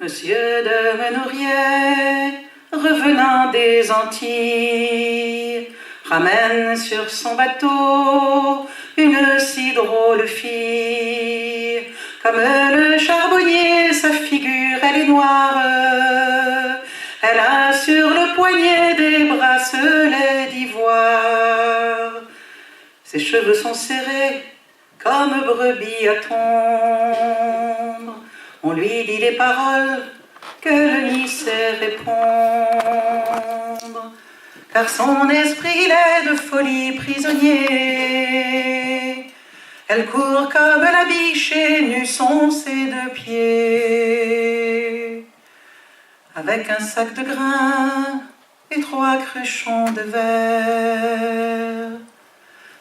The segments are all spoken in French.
Monsieur de Menorier, revenant des Antilles, ramène sur son bateau une si drôle fille. Comme le charbonnier, sa figure elle est noire, elle a sur le poignet des bracelets d'ivoire. Ses cheveux sont serrés comme brebis à tondre. On lui dit des paroles qu'elle n'y sait répondre, car son esprit il est de folie prisonnier. Elle court comme la biche et nus sont ses deux pieds. Avec un sac de grains et 3 cruchons de verre,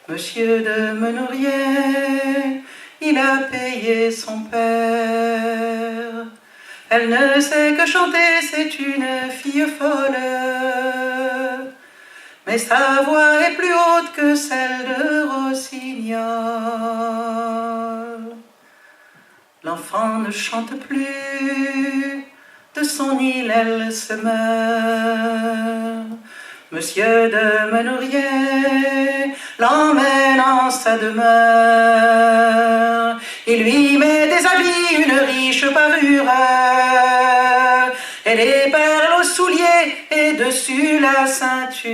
Monsieur de Menorier, il a payé son père. Elle ne sait que chanter, c'est une fille folle, mais sa voix est plus haute que celle de Rossignol. L'enfant ne chante plus, de son île elle se meurt. Monsieur de Menorier l'emmène en sa demeure. Il lui met des habits, une riche parure, et les perles aux souliers, et dessus la ceinture.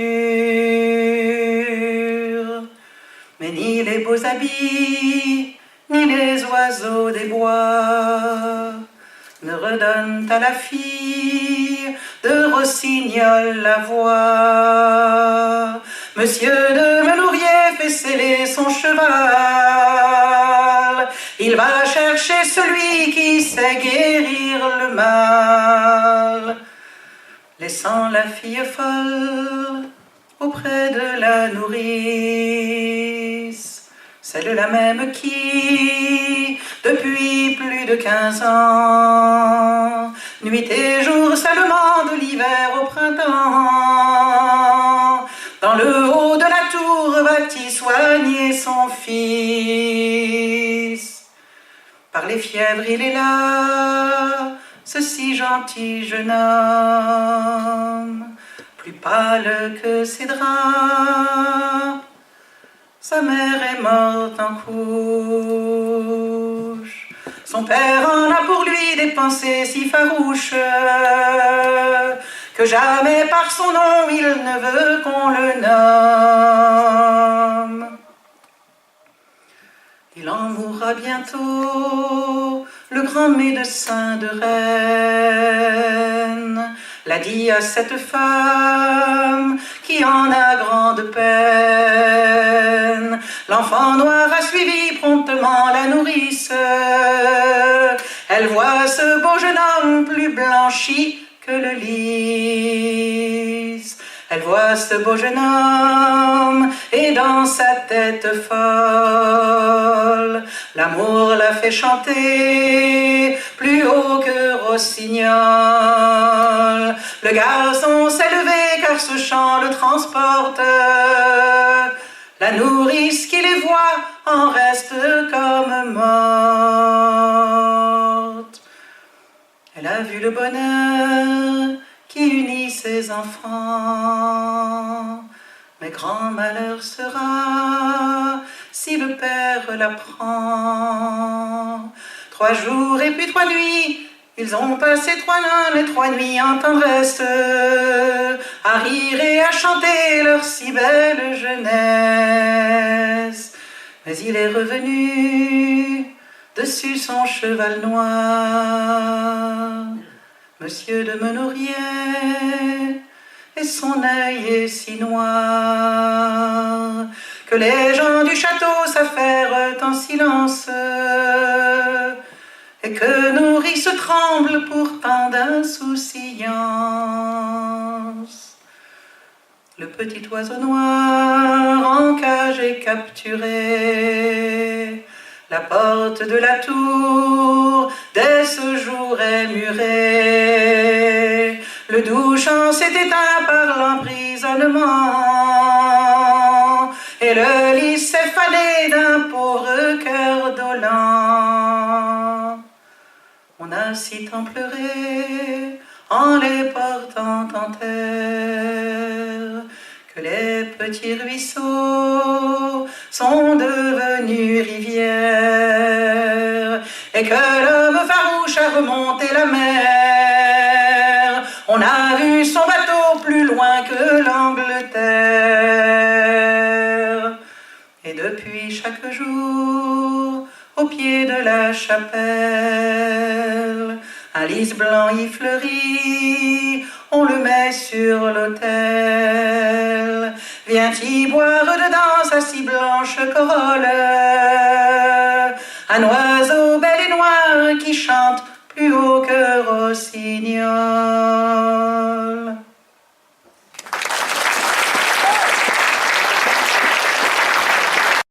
Mais ni les beaux habits, ni les oiseaux des bois ne redonnent à la fille de Rossignol la voix. Monsieur de Menorier fait sceller son cheval. Il va chercher celui qui sait guérir le mal, laissant la fille folle auprès de la nourrice, celle-là même qui, depuis plus de 15 ans, nuit et jour salement de l'hiver au printemps, dans le haut de la tour va-t-il soigner son fils. Par les fièvres il est là, ce si gentil jeune homme, plus pâle que ses draps. Sa mère est morte en couche. Son père en a pour lui des pensées si farouches que jamais par son nom il ne veut qu'on le nomme. Il en mourra bientôt, le grand médecin de Rennes l'a dit à cette femme qui en a grande peine. L'enfant noir a suivi promptement la nourrice. Elle voit ce beau jeune homme plus blanchi que le lys. Elle voit ce beau jeune homme et dans sa tête folle, l'amour la fait chanter plus haut que Rossignol. Le garçon s'est levé car ce chant le transporte. La nourrice qui les voit en reste comme morte. Elle a vu le bonheur qui unit ses enfants. Mais grand malheur sera si le père l'apprend. 3 jours et puis 3 nuits, ils ont passé 3 nuits et 3 nuits en tendresse, à rire et à chanter leur si belle jeunesse. Mais il est revenu dessus son cheval noir, Monsieur de Menorier, et son œil est si noir que les gens du château s'affairent en silence, et que nourrice tremble pourtant d'insouciance. Le petit oiseau noir en cage est capturé. La porte de la tour dès ce jour est murée. Le doux chant s'est éteint par l'emprisonnement, et le lit s'est fané d'un pauvre cœur dolent. On a si tant pleuré en les portant en terre, que les petits ruisseaux sont devenus rivières, et que l'homme farouche a remonté la mer. On a vu son bateau plus loin que l'Angleterre. Et depuis chaque jour, au pied de la chapelle, un lys blanc y fleurit, on le met sur l'autel. Viens y boire dedans sa si blanche corolle, un oiseau bel et noir qui chante plus haut que rossignol.